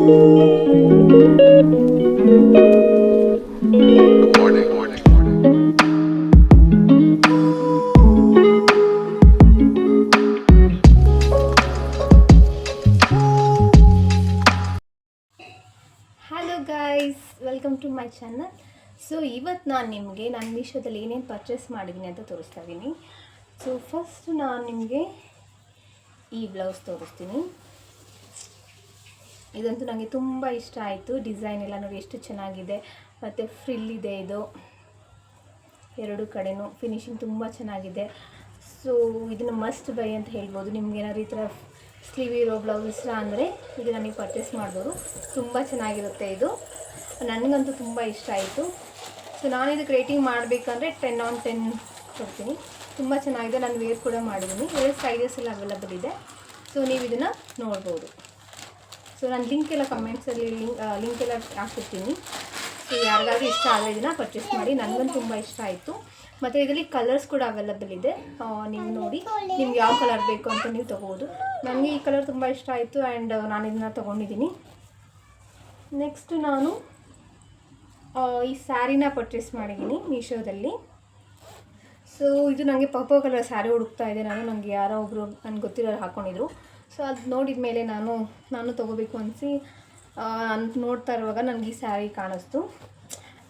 Hello guys, welcome to my channel. So ಇವತ್ತು ನಾನು ಮೀಶೋದಲ್ಲಿ ಏನೇನು ಪರ್ಚೇಸ್ ಮಾಡಿದ್ದೀನಿ ಅಂತ ತೋರಿಸ್ತಾ ಇದ್ದೀನಿ. ಸೊ ಫಸ್ಟ್ ನಾನು ನಿಮಗೆ ಈ ಬ್ಲೌಸ್ ತೋರಿಸ್ತೀನಿ. ಇದಂತೂ ನನಗೆ ತುಂಬ ಇಷ್ಟ ಆಯಿತು. ಡಿಸೈನ್ ಎಲ್ಲ ನೋಡಿ ಎಷ್ಟು ಚೆನ್ನಾಗಿದೆ, ಮತ್ತು ಫ್ರಿಲ್ ಇದೆ. ಇದು ಎರಡು ಕಡೆನೂ ಫಿನಿಶಿಂಗ್ ತುಂಬ ಚೆನ್ನಾಗಿದೆ. ಸೊ ಇದನ್ನು ಮಸ್ಟ್ ಬೈ ಅಂತ ಹೇಳ್ಬೋದು. ನಿಮ್ಗೆ ಏನಾದ್ರು ಈ ಥರ ಸ್ಲೀವ್ ಇರೋ ಬ್ಲೌಸ್ ಇಷ್ಟ ಅಂದರೆ ಇದು ನನಗೆ ಪರ್ಚೇಸ್ ಮಾಡ್ಬೋದು. ತುಂಬ ಚೆನ್ನಾಗಿರುತ್ತೆ. ಇದು ನನಗಂತೂ ತುಂಬ ಇಷ್ಟ ಆಯಿತು. ಸೊ ನಾನು ಇದಕ್ಕೆ ರೇಟಿಂಗ್ ಮಾಡಬೇಕಂದ್ರೆ 10/10 ಕೊಡ್ತೀನಿ. ತುಂಬ ಚೆನ್ನಾಗಿದೆ. ನಾನು ವೇರ್ ಕೂಡ ಮಾಡಿದ್ದೀನಿ. ವೇರ್ ಸೈಜಸ್ ಎಲ್ಲ ಅವೈಲಬಲ್ ಇದೆ. ಸೊ ನೀವು ಇದನ್ನು ನೋಡ್ಬೋದು. ಸೊ ನಾನು ಲಿಂಕ್ ಎಲ್ಲ ಕಮೆಂಟ್ಸಲ್ಲಿ ಲಿಂಕ್ ಎಲ್ಲ ಹಾಕ್ತಿರ್ತೀನಿ. ಸೊ ಯಾರಿಗಾದ್ರೂ ಇಷ್ಟ ಆದರೆ ಇದನ್ನು ಪರ್ಚೇಸ್ ಮಾಡಿ. ನನಗಂತೂ ತುಂಬ ಇಷ್ಟ ಆಯಿತು. ಮತ್ತು ಇದರಲ್ಲಿ ಕಲರ್ಸ್ ಕೂಡ ಅವೈಲಬಲ್ ಇದೆ. ನೀವು ನೋಡಿ ನಿಮ್ಗೆ ಯಾವ ಕಲರ್ ಬೇಕು ಅಂತ ನೀವು ತೊಗೋಬೋದು. ನನಗೆ ಈ ಕಲರ್ ತುಂಬ ಇಷ್ಟ ಆಯಿತು ಆ್ಯಂಡ್ ನಾನು ಇದನ್ನು ತೊಗೊಂಡಿದ್ದೀನಿ. ನೆಕ್ಸ್ಟ್ ನಾನು ಈ ಸ್ಯಾರಿನ ಪರ್ಚೇಸ್ ಮಾಡಿದ್ದೀನಿ ಮೀಶೋದಲ್ಲಿ. ಸೊ ಇದು ನನಗೆ ಪರ್ಪಲ್ ಕಲರ್ ಸ್ಯಾರಿ ಹುಡುಕ್ತಾ ಇದೆ ನನಗೆ ಯಾರೋ ಒಬ್ಬರು ನನಗೆ ಗೊತ್ತಿರೋರು ಹಾಕ್ಕೊಂಡಿದ್ರು. ಸೊ ಅದು ನೋಡಿದ ಮೇಲೆ ನಾನು ತೊಗೋಬೇಕು ಅನಿಸಿ ನೋಡ್ತಾ ಇರುವಾಗ ನನಗೆ ಈ ಸ್ಯಾರಿ ಕಾಣಿಸ್ತು.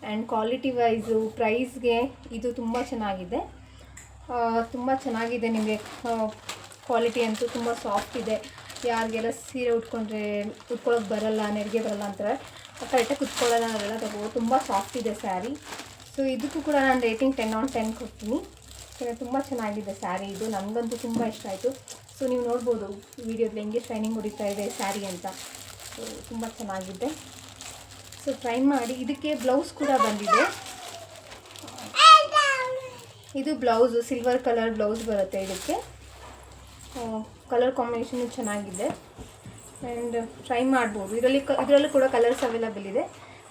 ಆ್ಯಂಡ್ ಕ್ವಾಲಿಟಿ ವೈಸು ಪ್ರೈಸ್ಗೆ ಇದು ತುಂಬ ಚೆನ್ನಾಗಿದೆ. ನಿಮಗೆ ಕ್ವಾಲಿಟಿ ಅಂತೂ ತುಂಬ ಸಾಫ್ಟ್ ಇದೆ. ಯಾರಿಗೆಲ್ಲ ಸೀರೆ ಉಟ್ಕೊಳ್ಳೋಕೆ ಬರಲ್ಲ, ನೆರಿಗೆ ಬರಲ್ಲ ಅಂತಾರೆ, ಕರೆಕ್ಟಾಗಿ ಕುತ್ಕೊಳ್ಳೋಲ್ಲ ಅದೆಲ್ಲ ತಗೋ. ತುಂಬ ಸಾಫ್ಟ್ ಇದೆ ಸ್ಯಾರಿ. ಸೊ ಇದಕ್ಕೂ ಕೂಡ ನಾನು ರೇಟಿಂಗ್ 10/10 ಕೊಡ್ತೀನಿ. ತುಂಬ ಚೆನ್ನಾಗಿದೆ ಸ್ಯಾರಿ. ಇದು ನನಗಂತೂ ತುಂಬ ಇಷ್ಟ ಆಯಿತು. ಸೊ ನೀವು ನೋಡ್ಬೋದು ವಿಡಿಯೋದಲ್ಲಿ ಹೆಂಗೆ ಶೈನಿಂಗ್ ಹೊಡಿತಾ ಇದೆ ಸ್ಯಾರಿ ಅಂತ. ಸೊ ತುಂಬ ಚೆನ್ನಾಗಿದೆ. ಸೊ ಟ್ರೈ ಮಾಡಿ. ಇದಕ್ಕೆ ಬ್ಲೌಸ್ ಕೂಡ ಬಂದಿದೆ. ಇದು ಬ್ಲೌಸು ಸಿಲ್ವರ್ ಕಲರ್ ಬ್ಲೌಸ್ ಬರುತ್ತೆ. ಇದಕ್ಕೆ ಕಲರ್ ಕಾಂಬಿನೇಷನು ಚೆನ್ನಾಗಿದೆ ಆ್ಯಂಡ್ ಟ್ರೈ ಮಾಡ್ಬೋದು. ಇದರಲ್ಲೂ ಕೂಡ ಕಲರ್ಸ್ ಅವೈಲಬಲ್ ಇದೆ.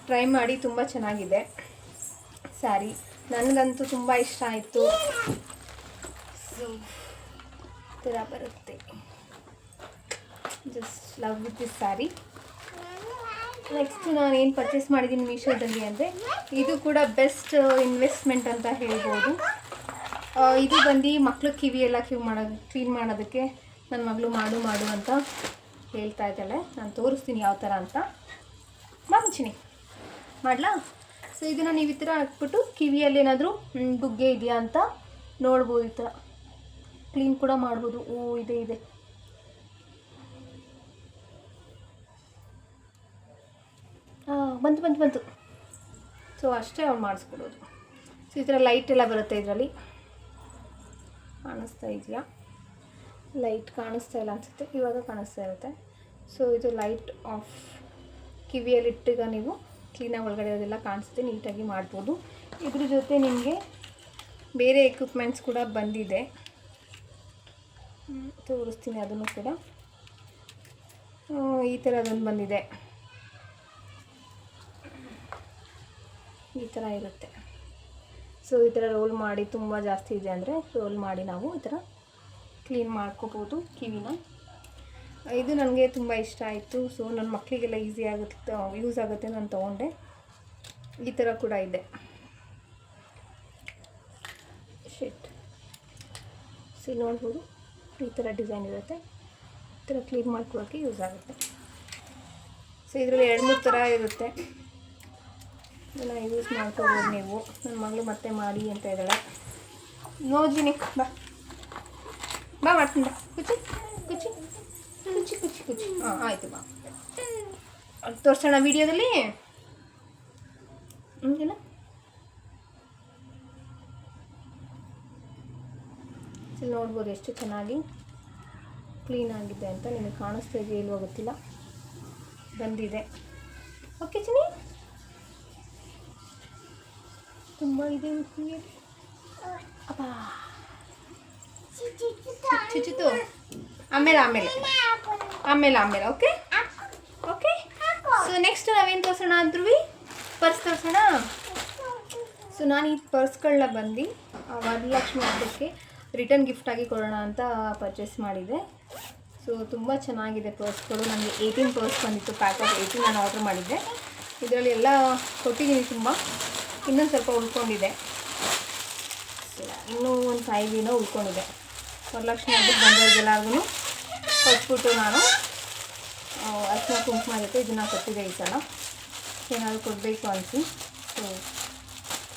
ಟ್ರೈ ಮಾಡಿ. ತುಂಬ ಚೆನ್ನಾಗಿದೆ ಸ್ಯಾರಿ. ನನಗಂತೂ ತುಂಬ ಇಷ್ಟ ಆಯಿತು. ಸೊ ಈ ಥರ ಬರುತ್ತೆ. Just love with this sari. Next ನಾನು ಏನು ಪರ್ಚೇಸ್ ಮಾಡಿದ್ದೀನಿ ಮೀಶೋದಲ್ಲಿ ಅಂದರೆ ಇದು ಕೂಡ ಬೆಸ್ಟ್ ಇನ್ವೆಸ್ಟ್ಮೆಂಟ್ ಅಂತ ಹೇಳ್ಬೋದು. ಇದು ಬಂದು ಮಕ್ಕಳು ಕಿವಿ ಎಲ್ಲ ಕ್ಲೀನ್ ಮಾಡೋದಕ್ಕೆ ನನ್ನ ಮಗಳು ಮಾಡು ಅಂತ ಹೇಳ್ತಾ ಇದ್ದಾಳೆ. ನಾನು ತೋರಿಸ್ತೀನಿ ಯಾವ ಥರ ಅಂತ. ಮುಂಚಿನಿ ಮಾಡಲಾ? ಸೊ ಇದನ್ನು ನೀವು ಈ ಥರ ಹಾಕ್ಬಿಟ್ಟು ಕಿವಿಯಲ್ಲಿ ಏನಾದರೂ ಬುಗ್ಗೆ ಇದೆಯಾ ಅಂತ ನೋಡ್ಬೋದು. ಈ ಥರ ಕ್ಲೀನ್ ಕೂಡ ಮಾಡ್ಬೋದು. ಇದೆ ಬಂತು. ಸೊ ಅಷ್ಟೇ ಅವ್ರು ಮಾಡಿಸ್ಕೊಡೋದು. ಸೊ ಈ ಥರ ಲೈಟ್ ಎಲ್ಲ ಬರುತ್ತೆ ಇದರಲ್ಲಿ. ಕಾಣಿಸ್ತಾ ಇದೆಯಾ? ಲೈಟ್ ಕಾಣಿಸ್ತಾ ಇಲ್ಲ ಅನಿಸುತ್ತೆ. ಇವಾಗ ಕಾಣಿಸ್ತಾ ಇರುತ್ತೆ. ಸೊ ಇದು ಲೈಟ್ ಆಫ್ ಕಿವಿಯಲ್ಲಿಟ್ಟೀಗ ನೀವು ಕ್ಲೀನಾಗಿ ಒಳಗಡೆ ಅದೆಲ್ಲ ಕಾಣಿಸುತ್ತೆ. ನೀಟಾಗಿ ಮಾಡ್ಬೋದು. ಇದ್ರ ಜೊತೆ ನಿಮಗೆ ಬೇರೆ ಎಕ್ವಿಪ್ಮೆಂಟ್ಸ್ ಕೂಡ ಬಂದಿದೆ. ತೋರಿಸ್ತೀನಿ ಅದನ್ನು ಕೂಡ. ಈ ಥರದೊಂದು ಬಂದಿದೆ. ಈ ಥರ ಇರುತ್ತೆ. ಸೊ ಈ ಥರ ರೋಲ್ ಮಾಡಿ, ತುಂಬ ಜಾಸ್ತಿ ಇದೆ ಅಂದರೆ ರೋಲ್ ಮಾಡಿ ನಾವು ಈ ಥರ ಕ್ಲೀನ್ ಮಾಡ್ಕೋಬೋದು ಕಿವಿನ. ಇದು ನನಗೆ ತುಂಬ ಇಷ್ಟ ಆಯಿತು. ಸೊ ನನ್ನ ಮಕ್ಕಳಿಗೆಲ್ಲ ಯೂಸ್ ಆಗುತ್ತೆ ನಾನು ತೊಗೊಂಡೆ. ಈ ಥರ ಕೂಡ ಇದೆ. ಸೊ ನೋಡ್ಬೋದು ಈ ಥರ ಡಿಸೈನ್ ಇರುತ್ತೆ. ಈ ಥರ ಕ್ಲೀನ್ ಮಾಡ್ಕೊಳ್ಳೋಕ್ಕೆ ಯೂಸ್ ಆಗುತ್ತೆ. ಸೊ ಇದರಲ್ಲಿ 2-3 ಥರ ಇರುತ್ತೆ. ಇದನ್ನು ಯೂಸ್ ಮಾಡ್ಕೋಬೋದು ನೀವು. ನನ್ನ ಮಗಳು ಮತ್ತೆ ಮಾಡಿ ಅಂತ ಇದ್ದಾಳೆ. ನೋಡ್ತೀನಿ. ಬಾ ಮಾಡ್ತೀನಿ. ಕುಚ್ಚಿ. ಹಾಂ ಆಯಿತು. ಬಾ ತೋರಿಸೋಣ ವಿಡಿಯೋದಲ್ಲಿ. ಇಲ್ಲ ನೋಡ್ಬೋದು ಎಷ್ಟು ಚೆನ್ನಾಗಿ ಕ್ಲೀನ್ ಆಗಿದೆ ಅಂತ. ನಿಮಗೆ ಕಾಣಿಸ್ತಾ ಇದೆಯಾ ಇಲ್ವೋ ಗೊತ್ತಿಲ್ಲ. ಬಂದಿದೆ. ಓಕೆ ಚಿನಿ, ತುಂಬ ಇದೆ. ಅಪ್ಪ ಚುಚ್ಚಿತು. ಆಮೇಲೆ ಓಕೆ. ಸೊ ನೆಕ್ಸ್ಟ್ ನಾವೇನು ತೋರಿಸೋಣ ಅಂದ್ರೂ ಪರ್ಸ್ ತೋರಿಸೋಣ. ಸೊ ನಾನು ಈ ಪರ್ಸ್ಗಳನ್ನ ಬಂದು ವರಲಕ್ಷ್ಮಿ ಹಬ್ಬಕ್ಕೆ ರಿಟರ್ನ್ ಗಿಫ್ಟಾಗಿ ಕೊಡೋಣ ಅಂತ ಪರ್ಚೇಸ್ ಮಾಡಿದೆ. ಸೊ ತುಂಬ ಚೆನ್ನಾಗಿದೆ ಪರ್ಸ್ಗಳು. ನನಗೆ 18 ಪರ್ಸ್ ಬಂದಿತ್ತು, ಪ್ಯಾಕ್ ಆಫ್ 18 ನಾನು ಆರ್ಡ್ರ್ ಮಾಡಿದ್ದೆ. ಇದರಲ್ಲಿ ಎಲ್ಲ ಕೊಟ್ಟಿದ್ದೀನಿ ತುಂಬ, ಇನ್ನೊಂದು ಸ್ವಲ್ಪ ಉಳ್ಕೊಂಡಿದೆ. ಇನ್ನೂ ಒಂದು 5 ದಿನ ಉಳ್ಕೊಂಡಿದೆ. ವರಲಕ್ಷ್ಮಿ ಹಬ್ಬಕ್ಕೆ ಬಂದವ್ರಿಗೆಲ್ಲರಿಗೂ ಕೊಟ್ಬಿಟ್ಟು ನಾನು ಅರ್ಶಿನ ಕುಂಕುಮ ಜೊತೆ ಇದನ್ನು ಕೊಟ್ಟಿದ್ದೆ ಈ ಸಲ. ಏನಾದರೂ ಕೊಡಬೇಕು ಅನಿಸಿ. ಸೊ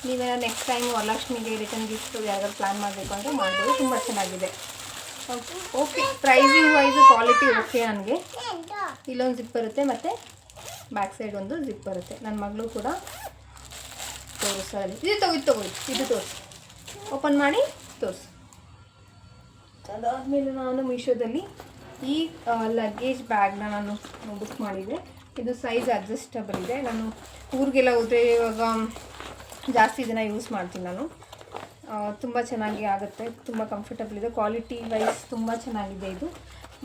ನೀವೇನೋ ನೆಕ್ಸ್ಟ್ ಟೈಮ್ ವರಲಕ್ಷ್ಮಿಗೆ ರಿಟರ್ನ್ ಗಿಫ್ಟ್ ಯಾರಾದ್ರೂ ಪ್ಲ್ಯಾನ್ ಮಾಡಬೇಕು ಅಂದರೆ ಮಾಡ್ಬೋದು. ತುಂಬ ಚೆನ್ನಾಗಿದೆ. Okay, pricing wise quality okay ನನಗೆ. ಇಲ್ಲೊಂದು ಜಿಪ್ ಬರುತ್ತೆ ಮತ್ತು ಬ್ಯಾಕ್ ಸೈಡ್ ಒಂದು ಜಿಪ್ ಬರುತ್ತೆ. ನನ್ನ ಮಗಳು ಕೂಡ ತೋರಿಸಲಿ. ಇದು ತಗೋದು ಇದು ತೋರಿಸಿ, ಓಪನ್ ಮಾಡಿ ತೋರಿಸಿ. ಅದಾದಮೇಲೆ ನಾನು ಮೀಶೋದಲ್ಲಿ ಈ ಲಗೇಜ್ ಬ್ಯಾಗ್ನ ನಾನು ಬುಕ್ ಮಾಡಿದ್ದೆ. ಇದು ಸೈಜ್ ಅಡ್ಜಸ್ಟಬಲ್ ಇದೆ. ನಾನು ಊರಿಗೆಲ್ಲ ಹೋದರೆ ಇವಾಗ ಜಾಸ್ತಿ ದಿನ ಯೂಸ್ ಮಾಡ್ತೀನಿ ನಾನು. ತುಂಬ ಚೆನ್ನಾಗಿ ಆಗುತ್ತೆ, ತುಂಬ ಕಂಫರ್ಟಬಲ್ ಇದೆ. ಕ್ವಾಲಿಟಿ ವೈಸ್ ತುಂಬ ಚೆನ್ನಾಗಿದೆ. ಇದು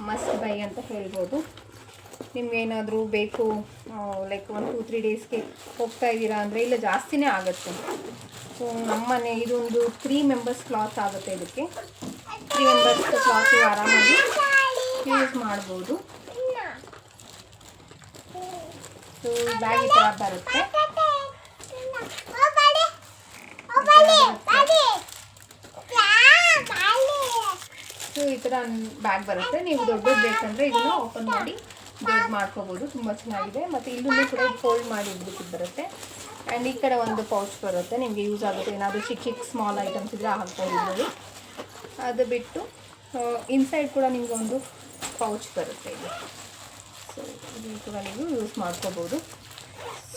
ಮಸ್ಟ್ ಬೈ ಅಂತ ಹೇಳ್ಬೋದು. ನಿಮ್ಗೇನಾದರೂ ಬೇಕು ಲೈಕ್ 1-2-3 ಡೇಸ್ಗೆ ಹೋಗ್ತಾ ಇದ್ದೀರಾ ಅಂದರೆ ಇಲ್ಲ ಜಾಸ್ತಿನೇ ಆಗುತ್ತೆ. ಸೊ ನಮ್ಮನೆ ಇದೊಂದು 3 ಮೆಂಬರ್ಸ್ ಕ್ಲಾತ್ ಆಗುತ್ತೆ. ಇದಕ್ಕೆ 3 ಮೆಂಬರ್ಸ್ ಕ್ಲಾತ್ ಆರಾಮಾಗಿ ಯೂಸ್ ಮಾಡ್ಬೋದು. ಸೊ ಬ್ಯಾಗ್ ಈ ಥರ ಬರುತ್ತೆ. ಸೊ ಈ ಥರ ಬ್ಯಾಗ್ ಬರುತ್ತೆ. ನೀವು ದೊಡ್ಡದು ಬೇಕಂದರೆ ಇದನ್ನು ಓಪನ್ ಮಾಡಿ ದೊಡ್ಡ ಮಾಡ್ಕೋಬೋದು. ತುಂಬ ಚೆನ್ನಾಗಿದೆ. ಮತ್ತು ಇಲ್ಲೂ ಕೂಡ ಫೋಲ್ಡ್ ಮಾಡಿ ಇಡ್ಲಿಕ್ಕೆ ಬರುತ್ತೆ. ಆ್ಯಂಡ್ ಈ ಕಡೆ ಒಂದು ಪೌಚ್ ಬರುತ್ತೆ, ನಿಮಗೆ ಯೂಸ್ ಆಗುತ್ತೆ. ಏನಾದರೂ ಚಿಕ್ಕ ಸ್ಮಾಲ್ ಐಟಮ್ಸ್ ಇದ್ದರೆ ಹಾಕ್ಬೋದು ಇದರಲ್ಲಿ. ಅದು ಬಿಟ್ಟು ಇನ್ಸೈಡ್ ಕೂಡ ನಿಮಗೆ ಒಂದು ಪೌಚ್ ಬರುತ್ತೆ ಇದು. ಸೊ ಇದು ಕೂಡ ನೀವು ಯೂಸ್ ಮಾಡ್ಕೋಬೋದು.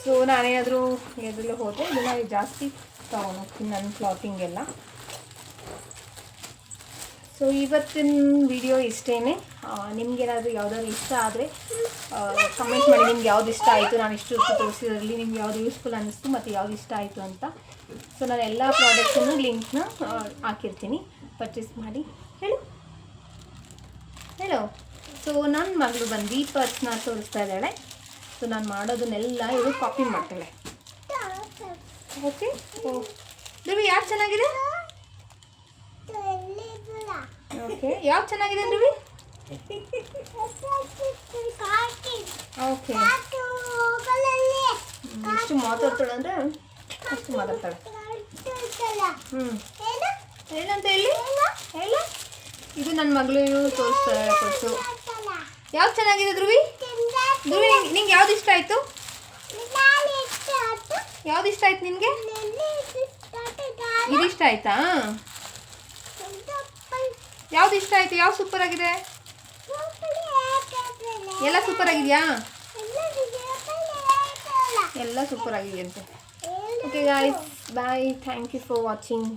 ಸೊ ನಾನೇನಾದರೂ ಎದುರಲ್ಲೇ ಹೋದರೆ ಇದನ್ನು ಜಾಸ್ತಿ ತೊಗೊಂಡು ಹೋಗ್ತೀನಿ ನನ್ನ ಕ್ಲಾತಿಂಗೆಲ್ಲ. ಸೊ ಇವತ್ತಿನ ವಿಡಿಯೋ ಇಷ್ಟೇ. ನಿಮಗೇನಾದರೂ ಯಾವುದಾದ್ರು ಇಷ್ಟ ಆದರೆ ಕಮೆಂಟ್ ಮಾಡಿ. ನಿಮ್ಗೆ ಯಾವ್ದು ಇಷ್ಟ ಆಯಿತು, ನಾನು ಇಷ್ಟು ತೋರಿಸಿದ್ರಲ್ಲಿ ನಿಮ್ಗೆ ಯಾವುದು ಯೂಸ್ಫುಲ್ ಅನ್ನಿಸ್ತು ಮತ್ತು ಯಾವ್ದು ಇಷ್ಟ ಆಯಿತು ಅಂತ. ಸೊ ನಾನು ಎಲ್ಲ ಪ್ರಾಡಕ್ಟನ್ನು ಲಿಂಕ್ನ ಹಾಕಿರ್ತೀನಿ, ಪರ್ಚೇಸ್ ಮಾಡಿ. ಹೇಳೋ. ಸೊ ನನ್ನ ಮಗಳು ಬಂದು ಈ ಪರ್ಸ್ನ ತೋರಿಸ್ತಾ ಇದ್ದಾಳೆ. ಸೊ ನಾನು ಮಾಡೋದನ್ನೆಲ್ಲ ಇವಳು ಕಾಪಿ ಮಾಡ್ತಾಳೆ. ಓಕೆ. ಧ್ರುವಿ ಯಾವ್ದು ಚೆನ್ನಾಗಿದೆ? ಓಕೆ, ಯಾವ್ದು ಚೆನ್ನಾಗಿದೆ ಧ್ರುವಿ? ಓಕೆ, ಎಷ್ಟು ಮಾತಾಡ್ತಾಳೆ ಅಂದರೆ ಅಷ್ಟು ಮಾತಾಡ್ತಾಳೆ. ಏನಂತ ಹೇಳಿ ಹೇಳ. ಇದು ನನ್ನ ಮಗಳು ತೋರಿಸ್ತಾಳೆ ಪರ್ಸು. ಯಾವ್ದು ಚೆನ್ನಾಗಿದೆ ಧ್ರುವಿ? ಧ್ರುವಿ ನಿಂಗೆ ಯಾವ್ದು ಇಷ್ಟ ಆಯಿತು? ಯಾವ್ದು ಇಷ್ಟ ಆಯ್ತು ನಿನಗೆ? ಇದು ಇಷ್ಟ ಆಯ್ತಾ? ಯಾವ್ದು ಇಷ್ಟ ಆಯಿತು? ಯಾವ್ದು ಸೂಪರ್ ಆಗಿದೆ? ಎಲ್ಲ ಸೂಪರ್ ಆಗಿದೆಯಾ? ಎಲ್ಲ ಸೂಪರ್ ಆಗಿದೆ ಅಂತೆ. Okay guys, bye. Thank you for watching.